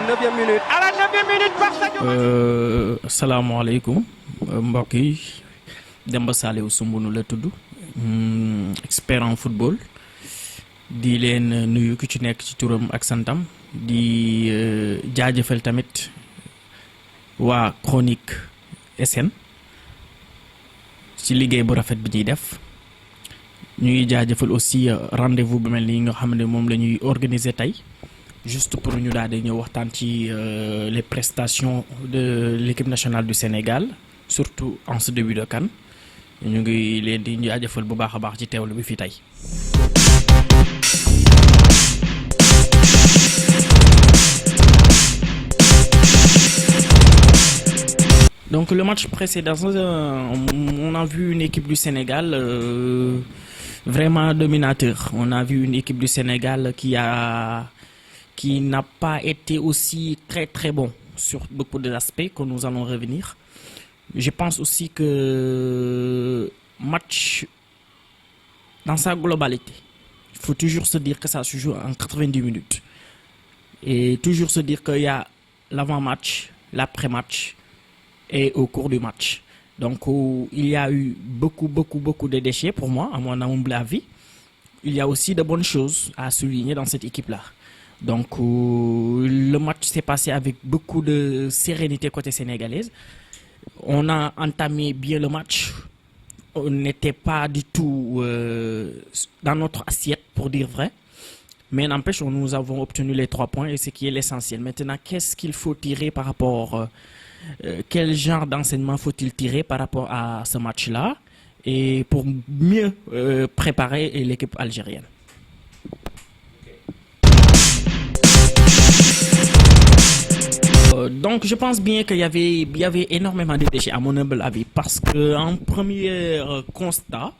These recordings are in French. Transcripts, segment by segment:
9e minute. À la 9e minute par Sadio. Salaamaaleykum mbokk yi Demba Saliou Soumbounou la tudd expert en football di leen nuyu ku ci nekk ci turam ak santam di jaajëfal tamit waa Chronique SN ci liggéey bu rafet bi ñuy def ñuy jaajëfal aussi rendez-vous bu mel ni nga xam ne moom la ñuy organiser tey juste pour ñu daal di ñëw waxtaan ci les prestations de l'équipe nationale du Sénégal surtout en ce début de CAN ñu ngi leen di jaajëfal bu baax a baax ci teewlu bi fii tey. Donc le match précédent, on a vu une équipe du Sénégal vraiment dominateur. On a vu une équipe du Sénégal qui n'a pas été aussi très très bon sur beaucoup d'aspects que nous allons revenir. Je pense aussi que match dans sa globalité, il faut toujours se dire que ça se joue en 90 minutes. Et toujours se dire qu'il y a l'avant-match, l'après-match et au cours du match. Donc il y a eu beaucoup de déchets pour moi, à mon humble avis. Il y a aussi de bonnes choses à souligner dans cette équipe-là. Donc le match s'est passé avec beaucoup de sérénité côté sénégalaise. On a entamé bien le match. On n'était pas du tout dans notre assiette, pour dire vrai. Mais n'empêche, nous avons obtenu les 3 points et ce qui est l'essentiel. Maintenant, qu'est-ce qu'il faut tirer par rapport... quel genre d'enseignement faut-il tirer par rapport à ce match-là et pour mieux préparer l'équipe algérienne? Donc je pense bien qu'il y avait énormément de déchets à mon humble avis parce qu'en premier constat,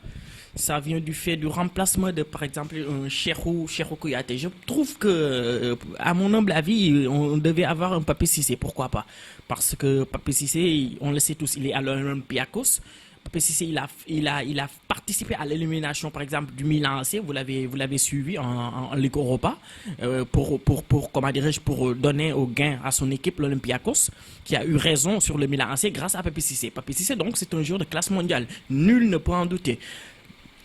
ça vient du fait du remplacement de, par exemple, un Cheikhou Kouyaté. Je trouve que, à mon humble avis, on devait avoir un Pape Cissé. Pourquoi pas? Parce que Pape Cissé, on le sait tous, il est à l'Olympiakos. Pape Cissé, il a participé à l'élimination, par exemple, du Milan AC. Vous l'avez suivi en Ligue Europa comment dirais-je, pour donner au gain à son équipe, l'Olympiakos, qui a eu raison sur le Milan AC grâce à Pape Cissé. Pape Cissé, donc, c'est un joueur de classe mondiale. Nul ne peut en douter.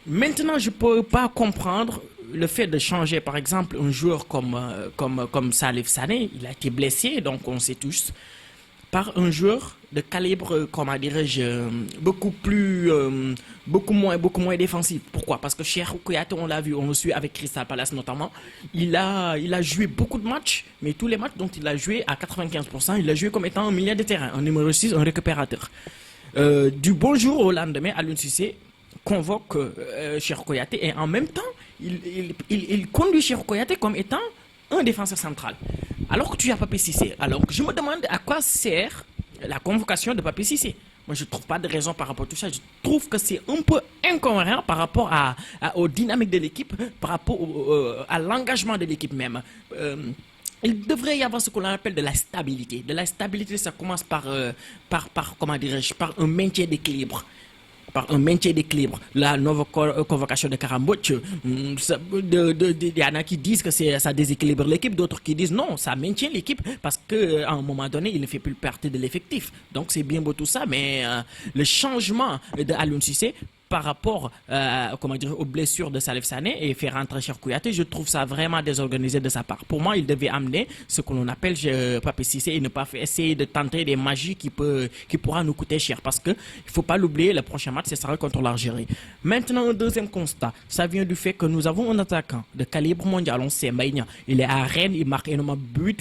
Maintenant, je ne peux pas comprendre le fait de changer, par exemple, un joueur comme Salif Sané. Il a été blessé, donc on sait tous, par un joueur de calibre, comment dirais-je, beaucoup moins défensif. Pourquoi? Parce que Cheikhou Kouyaté, on l'a vu, on le suit avec Crystal Palace notamment. Il a joué beaucoup de matchs, mais tous les matchs dont il a joué à 95%, il a joué comme étant un milieu de terrain, un numéro 6, un récupérateur. Du bonjour au lendemain, Aliou Cissé convoque Cheikhou Kouyaté et en même temps il conduit Cheikhou Kouyaté comme étant un défenseur central alors que tu as Pape Cissé. Alors je me demande à quoi sert la convocation de Pape Cissé. Moi je ne trouve pas de raison par rapport à tout ça. Je trouve que c'est un peu incohérent par rapport aux dynamiques de l'équipe, par rapport à l'engagement de l'équipe même. Il devrait y avoir ce qu'on appelle de la stabilité. De la stabilité, ça commence par comment dirais-je, par un maintien d'équilibre. La nouvelle convocation de Karambouch, il y en a qui disent que ça déséquilibre l'équipe, d'autres qui disent non, ça maintient l'équipe parce qu'à un moment donné, il ne fait plus partie de l'effectif. Donc c'est bien beau tout ça, mais le changement de Aliou Cissé par rapport aux blessures de Salif Sané et faire rentrer Cheikhou Kouyaté, je trouve ça vraiment désorganisé de sa part. Pour moi, il devait amener ce que l'on appelle Pape Cissé et ne pas essayer de tenter des magies qui pourra nous coûter cher. Parce qu'il ne faut pas l'oublier, le prochain match, ce sera contre l'Algérie. Maintenant, un deuxième constat, ça vient du fait que nous avons un attaquant de calibre mondial, on sait, Mbaye. Il est à Rennes, il marque énormément de buts,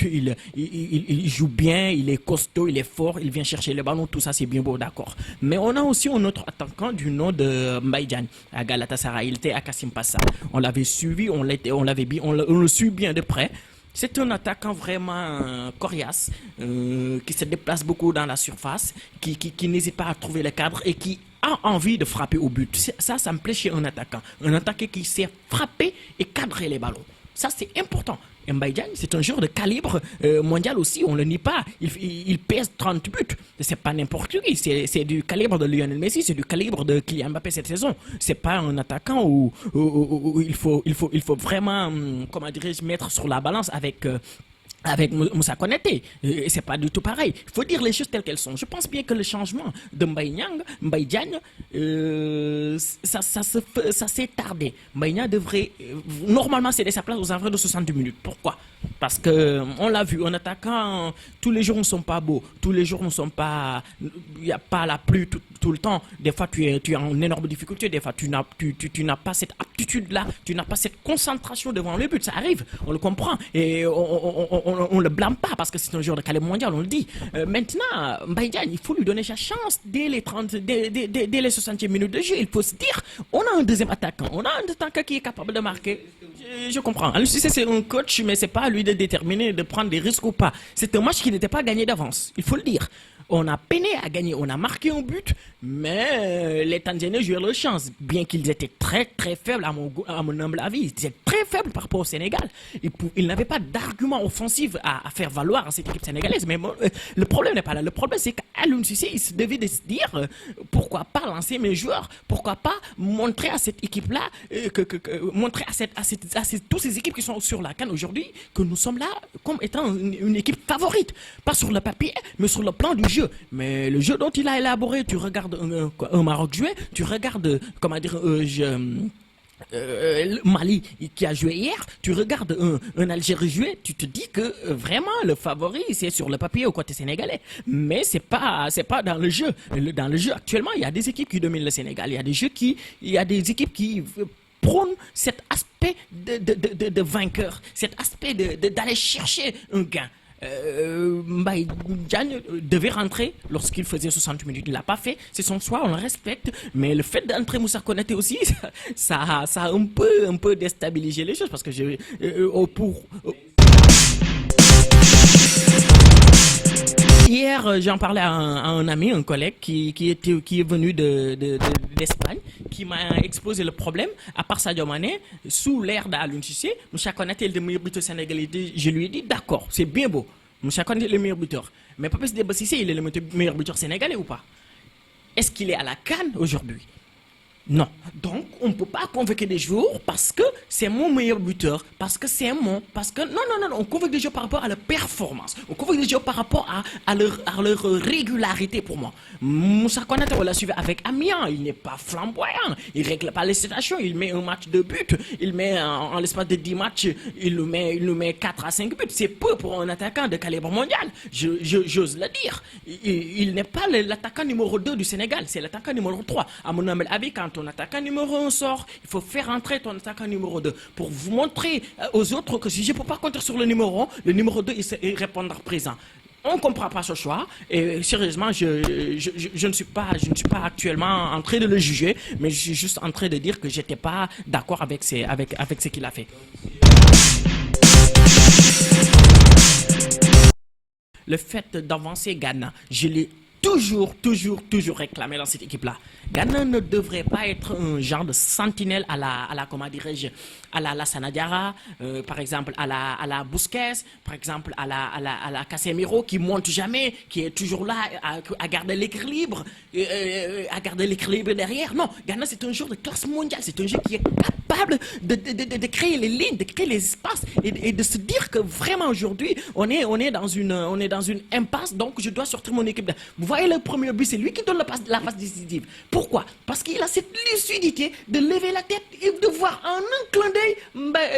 il joue bien, il est costaud, il est fort, il vient chercher les ballons, tout ça c'est bien beau, d'accord. Mais on a aussi un autre attaquant du nom de Mbaye Diagne à Galatasaray, il était à Kassim Passa. On l'avait suivi, on le suit bien de près. C'est un attaquant vraiment coriace, qui se déplace beaucoup dans la surface, qui n'hésite pas à trouver le cadre et qui a envie de frapper au but. Ça me plaît chez un attaquant. Un attaquant qui sait frapper et cadrer les ballons. Ça, c'est important. Mbaye Diagne, c'est un joueur de calibre mondial aussi, on ne le nie pas. Il pèse 30 buts. C'est pas n'importe qui. C'est du calibre de Lionel Messi, c'est du calibre de Kylian Mbappé cette saison. C'est pas un attaquant où il faut vraiment, comment dirais-je, mettre sur la balance avec avec Moussa Konaté. C'est pas du tout pareil. Il faut dire les choses telles qu'elles sont. Je pense bien que le changement de Mbaye Diagne, ça s'est tardé. Mbaye Niang devrait normalement céder sa place aux environs de 70 minutes. Pourquoi? Parce que on l'a vu, en attaquant, tous les jours ne sont pas beaux, tous les jours ne sont pas, il n'y a pas la pluie tout le temps. Des fois tu es en énorme difficulté, des fois tu n'as pas cette aptitude-là, tu n'as pas cette concentration devant le but. Ça arrive, on le comprend et on le blâme pas parce que c'est un joueur de calibre mondial, on le dit. Maintenant, Mbaye Diagne, il faut lui donner sa chance dès les 60e minutes de jeu. Il faut se dire, on a un deuxième attaquant, on a un attaquant qui est capable de marquer. Je comprends. Aliou Cissé, c'est un coach, mais c'est pas à lui de déterminer de prendre des risques ou pas. C'est un match qui n'était pas gagné d'avance, il faut le dire. On a peiné à gagner, on a marqué un but, mais les Tanzaniens jouaient leur chance, bien qu'ils étaient très très faibles à mon humble avis. Ils étaient très faibles par rapport au Sénégal. Ils n'avaient pas d'argument offensif à faire valoir à cette équipe sénégalaise. Mais le problème n'est pas là. Le problème, c'est qu'Aliou Cissé, il se devait de se dire pourquoi pas lancer mes joueurs, pourquoi pas montrer à cette équipe-là, montrer à toutes ces équipes qui sont sur la CAN aujourd'hui que nous sommes là comme étant une équipe favorite. Pas sur le papier, mais sur le plan du jeu. Mais le jeu dont il a élaboré, tu regardes un Maroc jouer, tu regardes, comment dire, Mali qui a joué hier, tu regardes un Algérie jouer, tu te dis que vraiment le favori c'est sur le papier au côté sénégalais, mais c'est pas dans le jeu. Dans le jeu actuellement, il y a des équipes qui dominent le Sénégal, il y a des équipes qui prônent cet aspect de vainqueur, cet aspect d'aller chercher un gain. Mbaye Diagne devait rentrer lorsqu'il faisait 60 minutes. Il l'a pas fait, c'est son choix, on le respecte. Mais le fait d'entrer Moussa Konaté aussi, ça a un peu déstabilisé les choses parce que hier, j'en parlais à un ami, un collègue qui est venu d'Espagne, qui m'a exposé le problème. À part Sadio Mané, sous l'ère d'Aliou Cissé, Moussa Konaté est le meilleur buteur sénégalais. Je lui ai dit, d'accord, c'est bien beau. Moussa Konaté est le meilleur buteur. Mais Papis Demba Cissé, il est le meilleur buteur sénégalais ou pas? Est-ce qu'il est à la CAN aujourd'hui? Non. Donc, on ne peut pas convoquer des joueurs parce que c'est mon meilleur buteur, parce que c'est mon... Parce que... Non. On convoque des joueurs par rapport à leur performance. On convoque des joueurs par rapport à leur régularité pour moi. Moussa Konaté, on l'a suivi avec Amiens. Il n'est pas flamboyant. Il ne règle pas les situations. Il met un match de but. Il met, en l'espace de 10 matchs, il nous met 4 à 5 buts. C'est peu pour un attaquant de calibre mondial. J'ose le dire. Il n'est pas l'attaquant numéro 2 du Sénégal. C'est l'attaquant numéro 3. À mon humble avis, quand ton attaquant numéro 1 sort, il faut faire entrer ton attaquant numéro 2 pour vous montrer aux autres que si je ne peux pas compter sur le numéro 1, le numéro 2 il répondra présent. On ne comprend pas ce choix et sérieusement, je ne suis pas actuellement en train de le juger, mais je suis juste en train de dire que je n'étais pas d'accord avec ce qu'il a fait. Le fait d'avancer Ghana, je l'ai toujours réclamé dans cette équipe-là. Ghana ne devrait pas être un genre de sentinelle à la comment dirais-je, à la Lassana Diarra, par exemple à la Busquets, par exemple à la Casemiro qui monte jamais, qui est toujours là à garder l'équilibre, derrière. Non, Ghana c'est un joueur de classe mondiale, c'est un joueur qui est capable de créer les lignes, de créer les espaces et de se dire que vraiment aujourd'hui on est dans une impasse, donc je dois sortir mon équipe. Vous voyez le premier but, c'est lui qui donne la passe décisive. Pourquoi? Parce qu'il a cette lucidité de lever la tête et de voir en un clin d'œil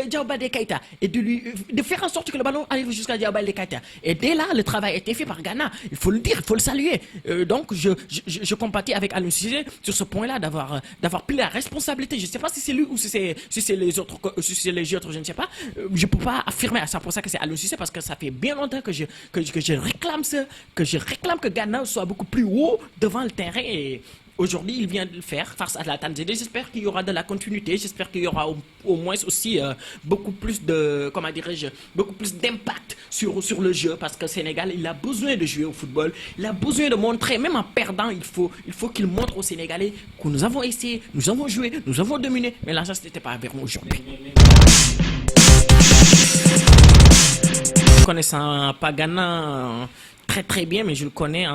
Diao Baldé Keita et de faire en sorte que le ballon arrive jusqu'à Diao Baldé Keita. Et dès là, le travail a été fait par Ghana. Il faut le dire, il faut le saluer. Donc je compatis avec Aliou Cissé sur ce point-là d'avoir pris la responsabilité. Je ne sais pas si c'est lui ou si c'est les autres, je ne sais pas. Je ne peux pas affirmer à 100% que c'est Aliou Cissé parce que ça fait bien longtemps que je réclame que Ghana soit beaucoup plus haut devant le terrain et aujourd'hui il vient de le faire face à la Tanzanie. J'espère qu'il y aura de la continuité, j'espère qu'il y aura au moins aussi beaucoup plus d'impact sur le jeu parce que le Sénégal il a besoin de jouer au football, il a besoin de montrer, même en perdant il faut qu'il montre aux Sénégalais que nous avons essayé, nous avons joué, nous avons dominé, mais là ça n'était pas vers nous aujourd'hui. Connaissant pas Ghana très très bien, mais je le connais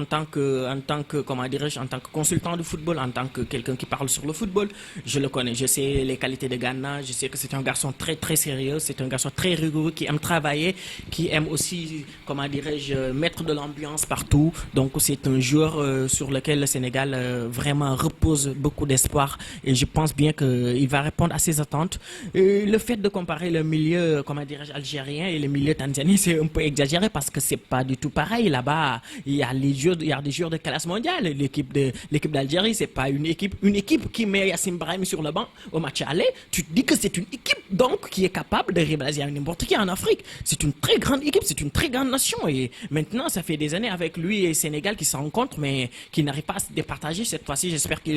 comment dirais-je, en tant que consultant de football, en tant que quelqu'un qui parle sur le football. Je le connais, je sais les qualités de Ghana, je sais que c'est un garçon très très sérieux, c'est un garçon très rigoureux qui aime travailler, qui aime aussi, comment dirais-je, mettre de l'ambiance partout. Donc c'est un joueur sur lequel le Sénégal vraiment repose beaucoup d'espoir et je pense bien qu'il va répondre à ses attentes. Le fait de comparer le milieu, comment dirais-je, algérien et le milieu tanzanien, c'est un peu exagéré parce que c'est pas du tout pareil. Là-bas, il y a des joueurs de classe mondiale. L'équipe d'Algérie, c'est pas une équipe qui met Yassim Brahim sur le banc au match aller. Tu te dis que c'est une équipe donc qui est capable de rivaliser avec n'importe qui en Afrique. C'est une très grande équipe, c'est une très grande nation et maintenant ça fait des années avec lui et Sénégal qui se rencontrent mais qui n'arrivent pas à se départager. Cette fois-ci, j'espère que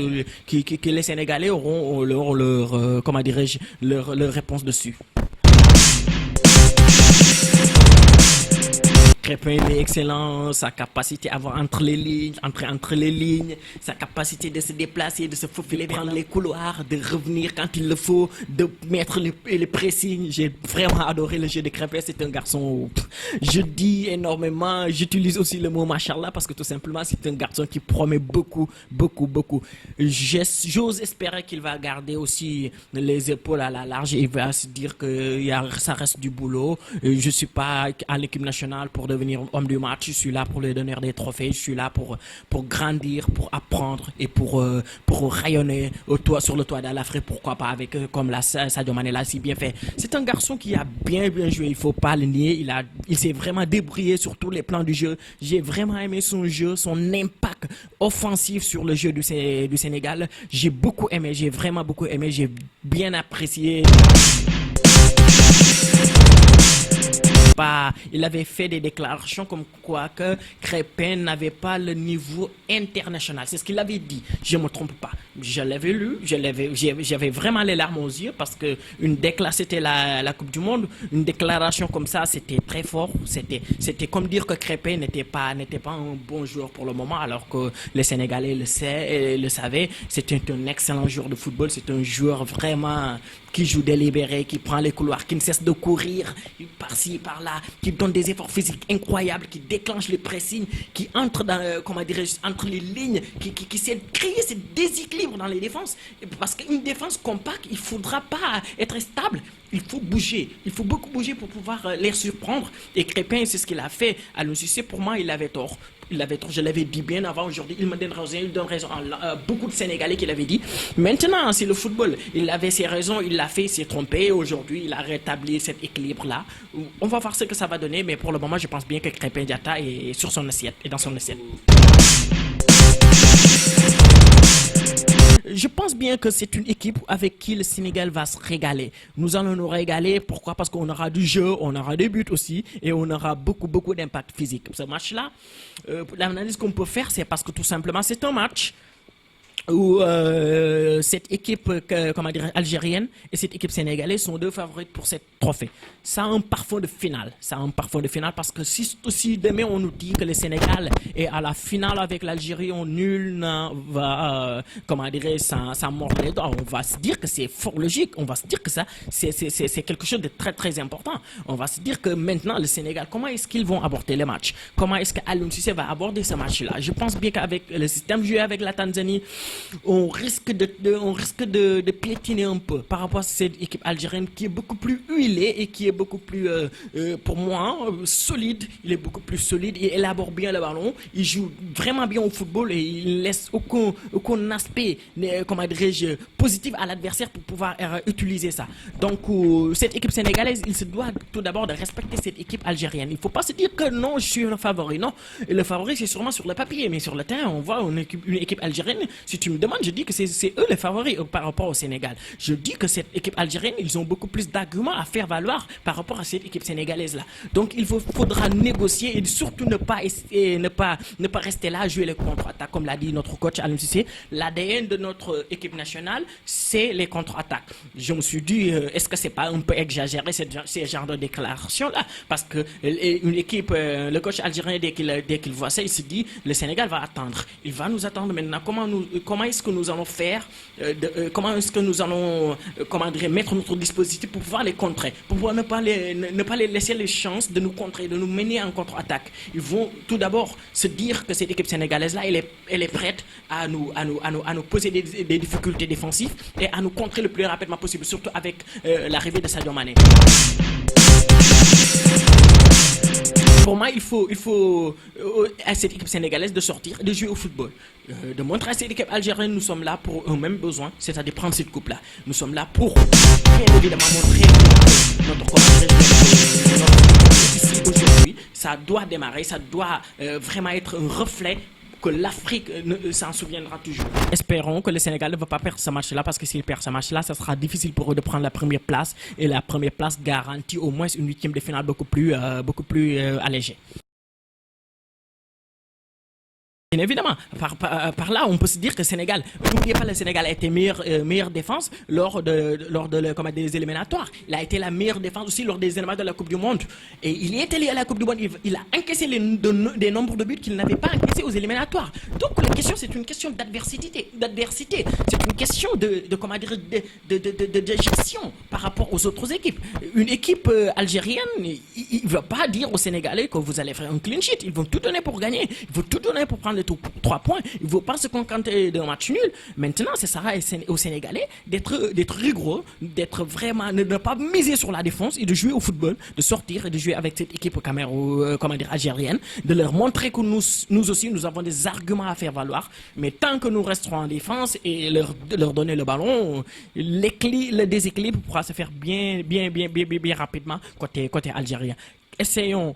les Sénégalais auront leur comment dirais-je, leur réponse dessus. Crépin, il est excellent, sa capacité à voir entre les lignes, sa capacité de se déplacer, de se faufiler, prendre les couloirs, de revenir quand il le faut, de mettre les pressings. J'ai vraiment adoré le jeu de Crépin, c'est un garçon, je dis énormément, j'utilise aussi le mot machallah parce que tout simplement c'est un garçon qui promet beaucoup. J'ose espérer qu'il va garder aussi les épaules à la large et il va se dire que ça reste du boulot. Je suis pas à l'équipe nationale pour devenir homme du match, je suis là pour lui donner des trophées, je suis là pour grandir, pour apprendre et pour rayonner sur le toit de l'Afrique, pourquoi pas avec comme Sadio Mané l'a si bien fait. C'est un garçon qui a bien joué, il faut pas le nier, il s'est vraiment débrouillé sur tous les plans du jeu. J'ai vraiment aimé son jeu, son impact offensif sur le jeu du Sénégal. J'ai beaucoup aimé, j'ai vraiment beaucoup aimé, j'ai bien apprécié. Il avait fait des déclarations comme quoi que Crépin n'avait pas le niveau international. C'est ce qu'il avait dit. Je ne me trompe pas. Je l'avais lu, j'avais vraiment les larmes aux yeux parce que c'était la Coupe du Monde. Une déclaration comme ça, c'était très fort. C'était comme dire que Crépin n'était pas un bon joueur pour le moment, alors que les Sénégalais le savaient. C'était un excellent joueur de football. C'est un joueur vraiment qui joue délibéré, qui prend les couloirs, qui ne cesse de courir par-ci, par-là, qui donne des efforts physiques incroyables, qui déclenche les pressings, qui entre entre les lignes, qui sait créer ce déséquilibre dans les défenses. Parce qu'une défense compacte, il ne faudra pas être stable. Il faut bouger. Il faut beaucoup bouger pour pouvoir les surprendre. Et Crépin, c'est ce qu'il a fait. Aliou Cissé, pour moi, il avait tort. Je l'avais dit bien avant aujourd'hui. Il me donne raison à beaucoup de Sénégalais qui l'avaient dit. Maintenant, c'est le football. Il avait ses raisons, il l'a fait, il s'est trompé. Aujourd'hui, il a rétabli cet équilibre-là. On va voir ce que ça va donner, mais pour le moment, je pense bien que Crépin Diatta est sur son assiette et dans son assiette. Je pense bien que c'est une équipe avec qui le Sénégal va se régaler. Nous allons nous régaler. Pourquoi? Parce qu'on aura du jeu, on aura des buts aussi et on aura beaucoup d'impact physique. Ce match-là, l'analyse qu'on peut faire, c'est parce que tout simplement, c'est un match où cette équipe algérienne et cette équipe sénégalaise sont deux favorites pour cette trophée. Ça a un parfum de finale. Parce que si demain on nous dit que le Sénégal est à la finale avec l'Algérie, nul va sans mordre les doigts. On va se dire que c'est fort logique. On va se dire que ça c'est quelque chose de très très important. On va se dire que maintenant le Sénégal, comment est-ce qu'ils vont aborder le match? Comment est-ce qu'Aliou Cissé va aborder ce match-là? Je pense bien qu'avec le système joué avec la Tanzanie, on risque de piétiner un peu par rapport à cette équipe algérienne qui est beaucoup plus huilée et qui est beaucoup plus, pour moi, solide. Il est beaucoup plus solide, il élabore bien le ballon, il joue vraiment bien au football et il laisse aucun aspect, positif à l'adversaire pour pouvoir utiliser ça. Donc, cette équipe sénégalaise, il se doit tout d'abord de respecter cette équipe algérienne. Il ne faut pas se dire que non, je suis le favori. Non, le favori, c'est sûrement sur le papier, mais sur le terrain, on voit une équipe algérienne. Si tu me demandes, je dis que c'est eux les favoris par rapport au Sénégal. Je dis que cette équipe algérienne, ils ont beaucoup plus d'arguments à faire valoir par rapport à cette équipe sénégalaise-là. Donc, il faudra négocier et surtout ne pas rester là à jouer les contre-attaques. Comme l'a dit notre coach Aliou Cissé, l'ADN de notre équipe nationale, c'est les contre-attaques. Je me suis dit, est-ce que c'est pas un peu exagéré ces genres de déclarations-là? Parce que une équipe, le coach algérien, dès qu'il voit ça, il se dit, le Sénégal va attendre. Il va nous attendre maintenant. Comment comment est-ce que nous allons faire, comment est-ce que nous allons mettre notre dispositif pour pouvoir les contrer, pour pouvoir ne pas les laisser les chances de nous contrer, de nous mener en contre-attaque. Ils vont tout d'abord se dire que cette équipe sénégalaise-là, elle est prête à nous poser des difficultés défensives et à nous contrer le plus rapidement possible, surtout avec l'arrivée de Sadio Mané. Pour moi, il faut à cette équipe sénégalaise de sortir, de jouer au football, de montrer à cette équipe algérienne, nous sommes là pour un même besoin, c'est-à-dire prendre cette coupe-là. Nous sommes là pour, bien évidemment, montrer notre ici aujourd'hui. Ça doit démarrer, ça doit vraiment être un reflet que l'Afrique s'en souviendra toujours. Espérons que le Sénégal ne va pas perdre ce match-là, parce que s'il perd ce match-là, ça sera difficile pour eux de prendre la première place, et la première place garantit au moins une huitième de finale beaucoup plus allégée. Bien évidemment, par là, on peut se dire que le Sénégal, n'oubliez pas, le Sénégal a été meilleure défense lors des éliminatoires. Il a été la meilleure défense aussi lors des éléments de la Coupe du Monde. Et il est allé à la Coupe du Monde, il a encaissé des nombres de buts qu'il n'avait pas encaissés aux éliminatoires. Donc la question, c'est une question d'adversité. C'est une question de gestion par rapport aux autres équipes. Une équipe algérienne, il ne va pas dire aux Sénégalais que vous allez faire un clean sheet. Ils vont tout donner pour gagner. Ils vont tout donner pour prendre les 3 points. Il ne faut pas se contenter d'un match nul. Maintenant, ce sera aux Sénégalais d'être rigoureux, d'être vraiment, de ne pas miser sur la défense et de jouer au football, de sortir et de jouer avec cette équipe algérienne, de leur montrer que nous aussi, nous avons des arguments à faire valoir. Mais tant que nous resterons en défense et leur donner le ballon, le déséquilibre pourra se faire bien rapidement côté algérien. Essayons,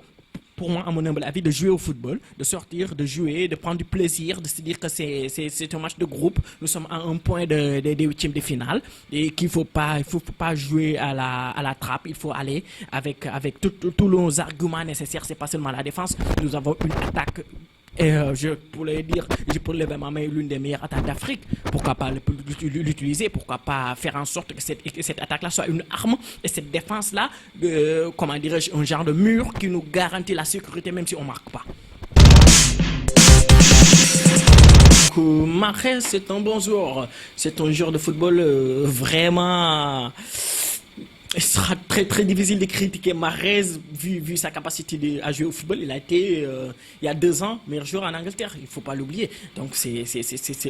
pour moi, à mon humble avis, de jouer au football, de sortir, de jouer, de prendre du plaisir, de se dire que c'est un match de groupe. Nous sommes à un point des huitièmes de finale et qu'il faut pas jouer à la trappe. Il faut aller avec tous nos arguments nécessaires. C'est pas seulement la défense. Nous avons une attaque. Et je pourrais lever ma main, l'une des meilleures attaques d'Afrique. Pourquoi pas l'utiliser? Pourquoi pas faire en sorte que cette attaque-là soit une arme et cette défense-là, un genre de mur qui nous garantit la sécurité même si on ne marque pas. Mahrez, c'est un bon joueur. C'est un joueur de football vraiment... Il sera très très difficile de critiquer Mahrez vu sa capacité à jouer au football. Il a été, il y a 2 ans, meilleur joueur en Angleterre. Il ne faut pas l'oublier. Donc c'est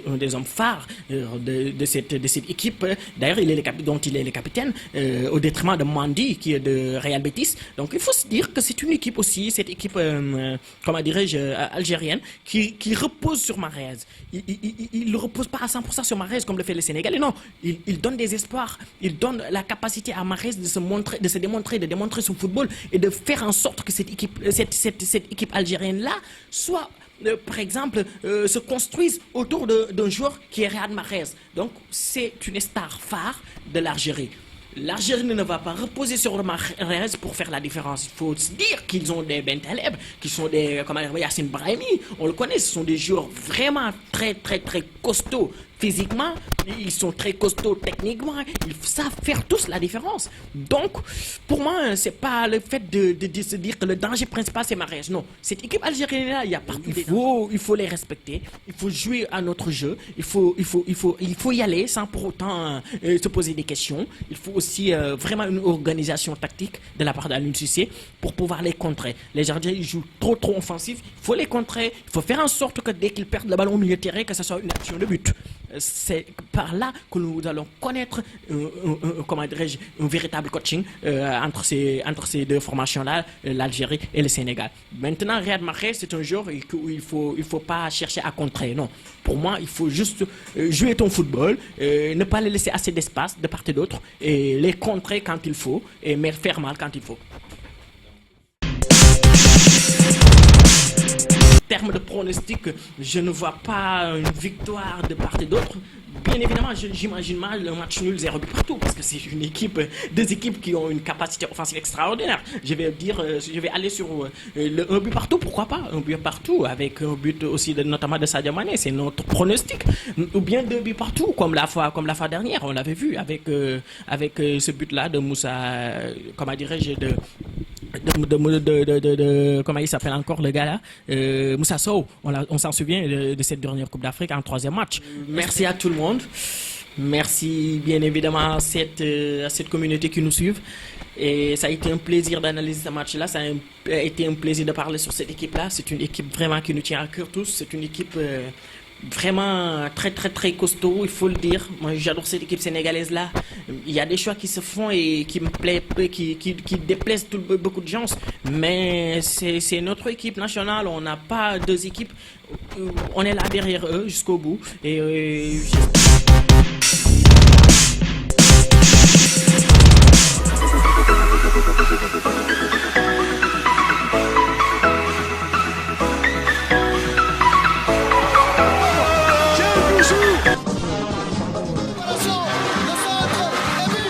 un des hommes phares de cette équipe. D'ailleurs, il est le capitaine au détriment de Mendy qui est de Real Betis. Donc il faut se dire que c'est une équipe aussi, cette équipe, algérienne, qui repose sur Mahrez. Il ne repose pas à 100% sur Mahrez comme le fait le Sénégalais. Non, il donne des espoirs. Il donne la capacité à Mahrez de démontrer son football et de faire en sorte que cette équipe algérienne-là soit, par exemple, se construise autour d'un joueur qui est Riyad Mahrez. Donc, c'est une star phare de l'Algérie. L'Algérie ne va pas reposer sur Mahrez pour faire la différence. Il faut se dire qu'ils ont des Bentaleb, qui sont des Yassine Brahimi. On le connaît, ce sont des joueurs vraiment très très très costauds physiquement. Ils sont très costauds techniquement. Ils savent faire tous la différence. Donc, pour moi, c'est pas le fait de se dire que le danger principal c'est Mahrez. Non, cette équipe algérienne-là, il y a partout des dangers. Il faut les respecter. Il faut jouer à notre jeu. Il faut y aller sans pour autant se poser des questions. Il faut aussi vraiment une organisation tactique de la part d'Aliou Cissé pour pouvoir les contrer. Les Algériens jouent trop offensif. Il faut les contrer. Il faut faire en sorte que dès qu'ils perdent le ballon au milieu de terrain, que ce soit une action de but. C'est par là que nous allons connaître un véritable coaching entre ces deux formations-là, l'Algérie et le Sénégal. Maintenant, Riyad Mahrez, c'est un joueur où il faut pas chercher à contrer. Non, pour moi, il faut juste jouer ton football, ne pas les laisser assez d'espace de part et d'autre, et les contrer quand il faut, et faire mal quand il faut. En termes de pronostic, je ne vois pas une victoire de part et d'autre. Bien évidemment, j'imagine mal un match nul 0 but partout, parce que c'est deux équipes qui ont une capacité offensive extraordinaire. Je vais aller sur le 1 but partout, pourquoi pas? Un but partout, avec un but aussi notamment de Sadio Mané, c'est notre pronostic. Ou bien 2 buts partout, comme la fois dernière, on l'avait vu avec ce but-là de Moussa, comment il s'appelle encore le gars là, Moussa Sow. On s'en souvient de cette dernière Coupe d'Afrique en troisième match. Merci à tout le monde. Merci bien évidemment à cette communauté qui nous suit. Et ça a été un plaisir d'analyser ce match-là. Ça a été un plaisir de parler sur cette équipe-là. C'est une équipe vraiment qui nous tient à cœur tous. C'est une équipe vraiment très très très costaud, il faut le dire. Moi j'adore cette équipe sénégalaise là. Il y a des choix qui se font et qui me plaisent, qui déplaisent beaucoup de gens, mais c'est notre équipe nationale. On n'a pas deux équipes, on est là derrière eux jusqu'au bout et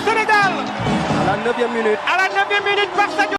Sénégal À la 9e minute. à la 9e minute par Sadio